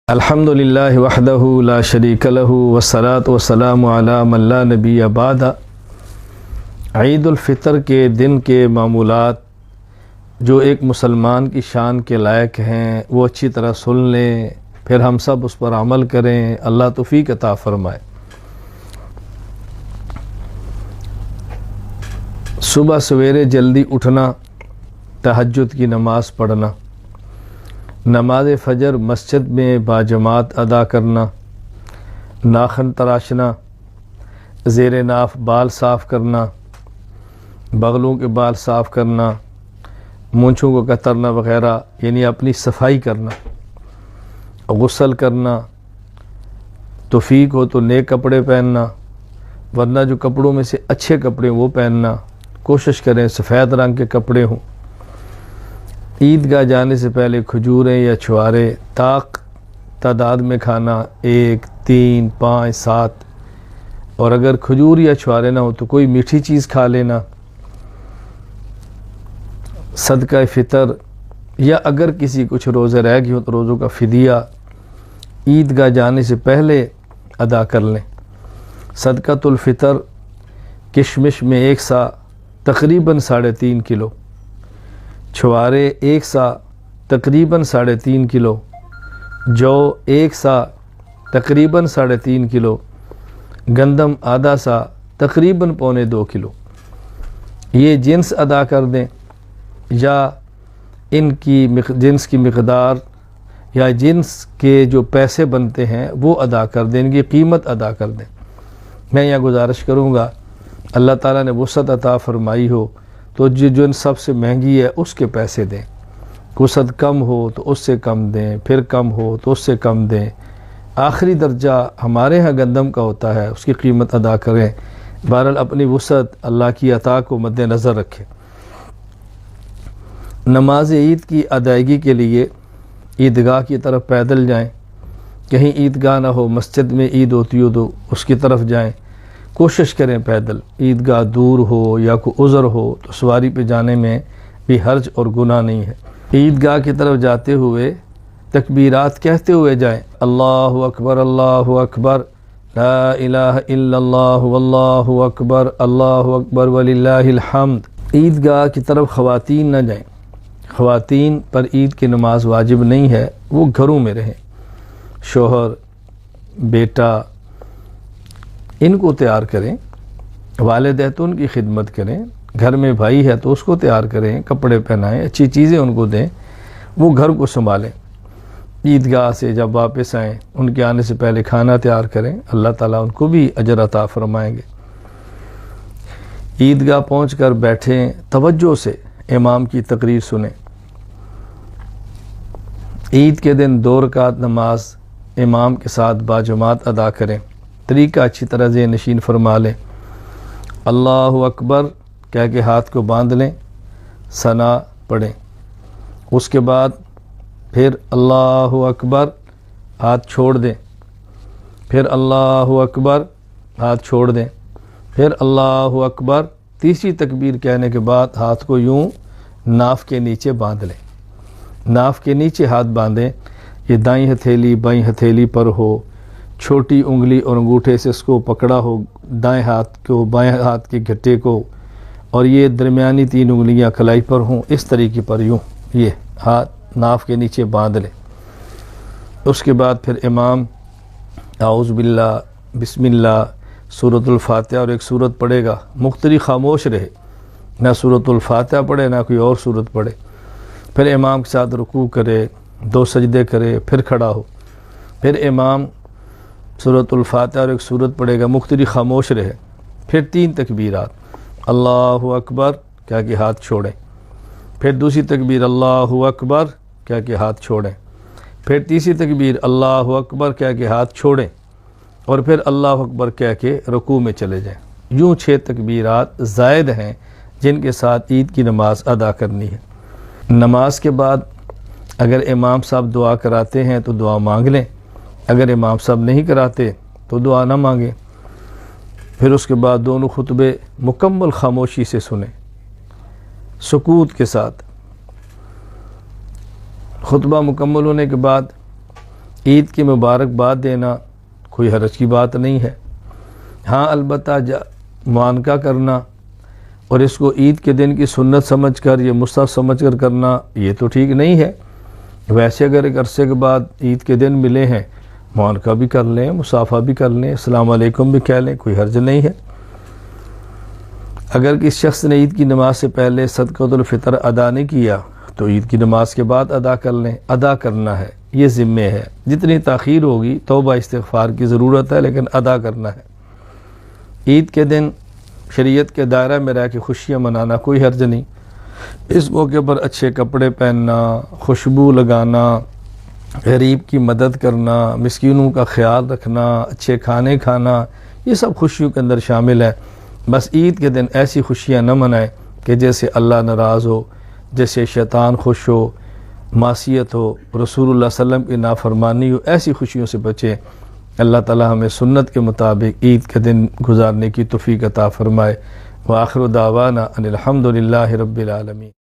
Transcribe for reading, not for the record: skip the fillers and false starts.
الحمدللہ وحدہ لا شریک لہ والصلاۃ والسلام علی من لا نبی بعد۔ عید الفطر کے دن کے معمولات جو ایک مسلمان کی شان کے لائق ہیں وہ اچھی طرح سن لیں، پھر ہم سب اس پر عمل کریں، اللہ توفیق عطا فرمائے۔ صبح سویرے جلدی اٹھنا، تہجد کی نماز پڑھنا، نماز فجر مسجد میں باجماعت ادا کرنا، ناخن تراشنا، زیر ناف بال صاف کرنا، بغلوں کے بال صاف کرنا، مونچھوں کو کترنا وغیرہ، یعنی اپنی صفائی کرنا، غسل کرنا، توفیق ہو تو نیک کپڑے پہننا، ورنہ جو کپڑوں میں سے اچھے کپڑے وہ پہننا، کوشش کریں سفید رنگ کے کپڑے ہوں۔ عیدگاہ جانے سے پہلے کھجوریں یا چھوارے تعداد میں کھانا، 1، 3، 5، 7، اور اگر کھجور یا چھوارے نہ ہو تو کوئی میٹھی چیز کھا لینا۔ صدقہ فطر یا اگر کسی کچھ روزے رہ گئے ہو تو روزوں کا فدیہ عیدگاہ جانے سے پہلے ادا کر لیں۔ صدقۃ الفطر کشمش میں 1 سا تقریباً 3.5 کلو، چھوارے 1 سا تقریباً 3.5 کلو، جو 1 سا تقریباً 3.5 کلو، گندم آدھا سا تقریباً 1.25 کلو، یہ جنس ادا کر دیں، یا ان کی جنس کی مقدار یا جنس کے جو پیسے بنتے ہیں وہ ادا کر دیں، ان کی قیمت ادا کر دیں۔ میں یہاں گزارش کروں گا اللہ تعالیٰ نے وسعت عطا فرمائی ہو تو جو ان سب سے مہنگی ہے اس کے پیسے دیں، وسعت کم ہو تو اس سے کم دیں، پھر کم ہو تو اس سے کم دیں، آخری درجہ ہمارے ہاں گندم کا ہوتا ہے اس کی قیمت ادا کریں۔ بہرحال اپنی وسعت اللہ کی عطا کو مد نظر رکھیں۔ نماز عید کی ادائیگی کے لیے عیدگاہ کی طرف پیدل جائیں، کہیں عیدگاہ نہ ہو مسجد میں عید ہوتی ہو تو اس کی طرف جائیں، کوشش کریں پیدل۔ عیدگاہ دور ہو یا کوئی عذر ہو تو سواری پہ جانے میں بھی حرج اور گناہ نہیں ہے۔ عیدگاہ کی طرف جاتے ہوئے تکبیرات کہتے ہوئے جائیں، اللہ اکبر اللہ اکبر، لا الہ الا اللہ واللہ اکبر، اللہ اکبر وللہ الحمد۔ عیدگاہ کی طرف خواتین نہ جائیں، خواتین پر عید کی نماز واجب نہیں ہے، وہ گھروں میں رہیں۔ شوہر، بیٹا، ان کو تیار کریں، والد ہے تو ان کی خدمت کریں، گھر میں بھائی ہے تو اس کو تیار کریں، کپڑے پہنائیں، اچھی چیزیں ان کو دیں، وہ گھر کو سنبھالیں۔ عیدگاہ سے جب واپس آئیں ان کے آنے سے پہلے کھانا تیار کریں، اللہ تعالیٰ ان کو بھی اجر عطا فرمائیں گے۔ عیدگاہ پہنچ کر بیٹھیں، توجہ سے امام کی تقریر سنیں۔ عید کے دن 2 رکعت نماز امام کے ساتھ باجماعت ادا کریں۔ طریقہ اچھی طرح ذہن نشین فرما لیں۔ اللہ اکبر کہہ کے ہاتھ کو باندھ لیں، ثنا پڑھیں، اس کے بعد پھر اللہ اکبر ہاتھ چھوڑ دیں، پھر اللہ اکبر ہاتھ چھوڑ دیں، پھر اللہ اکبر، تیسری تکبیر کہنے کے بعد ہاتھ کو یوں ناف کے نیچے باندھ لیں، ناف کے نیچے ہاتھ باندھیں، یہ دائیں ہتھیلی بائیں ہتھیلی پر ہو، چھوٹی انگلی اور انگوٹھے سے اس کو پکڑا ہو دائیں ہاتھ کو، بائیں ہاتھ کے گھٹے کو، اور یہ درمیانی 3 انگلیاں کلائی پر ہوں، اس طریقے پر یوں یہ ہاتھ ناف کے نیچے باندھ لیں۔ اس کے بعد پھر امام اعوذ باللہ، بسم اللہ، سورۃ الفاتحہ اور ایک سورت پڑھے گا، مختلف خاموش رہے، نہ سورۃ الفاتحہ پڑھے نہ کوئی اور سورت پڑھے، پھر امام کے ساتھ رکوع کرے، 2 سجدے کرے، پھر کھڑا ہو، پھر امام سورۃ الفاتحہ اور ایک سورت پڑھے گا، مختلف خاموش رہے، پھر 3 تکبیرات، اللہ اکبر کہہ کے ہاتھ چھوڑیں، پھر دوسری تکبیر اللہ اکبر کہہ کے ہاتھ چھوڑیں، پھر تیسری تکبیر اللہ اکبر کہہ کے ہاتھ چھوڑیں، اور پھر اللہ اکبر کہہ کے رکوع میں چلے جائیں۔ یوں 6 تکبیرات زائد ہیں جن کے ساتھ عید کی نماز ادا کرنی ہے۔ نماز کے بعد اگر امام صاحب دعا کراتے ہیں تو دعا مانگ لیں، اگر امام صاحب نہیں کراتے تو دعا نہ مانگیں۔ پھر اس کے بعد دونوں خطبے مکمل خاموشی سے سنیں، سکوت کے ساتھ۔ خطبہ مکمل ہونے کے بعد عید کی مبارکباد دینا کوئی حرج کی بات نہیں ہے، ہاں البتہ معانقہ کرنا اور اس کو عید کے دن کی سنت سمجھ کر یہ مستحب سمجھ کر کرنا یہ تو ٹھیک نہیں ہے۔ ویسے اگر ایک عرصے کے بعد عید کے دن ملے ہیں، معانقہ بھی کر لیں، مصافحہ بھی کر لیں، السلام علیکم بھی کہہ لیں، کوئی حرج نہیں ہے۔ اگر کسی شخص نے عید کی نماز سے پہلے صدقۃ الفطر ادا نہیں کیا تو عید کی نماز کے بعد ادا کر لیں، ادا کرنا ہے، یہ ذمہ ہے۔ جتنی تاخیر ہوگی توبہ استغفار کی ضرورت ہے، لیکن ادا کرنا ہے۔ عید کے دن شریعت کے دائرہ میں رہ کے خوشیاں منانا کوئی حرج نہیں۔ اس موقع پر اچھے کپڑے پہننا، خوشبو لگانا، غریب کی مدد کرنا، مسکینوں کا خیال رکھنا، اچھے کھانے کھانا، یہ سب خوشیوں کے اندر شامل ہے۔ بس عید کے دن ایسی خوشیاں نہ منائیں کہ جیسے اللہ ناراض ہو، جیسے شیطان خوش ہو، معصیت ہو، رسول اللہ صلی اللہ علیہ وسلم کی نافرمانی ہو، ایسی خوشیوں سے بچیں۔ اللہ تعالی ہمیں سنت کے مطابق عید کے دن گزارنے کی توفیق عطا فرمائے۔ وآخر دعوانا ان الحمد للہ رب العالمین۔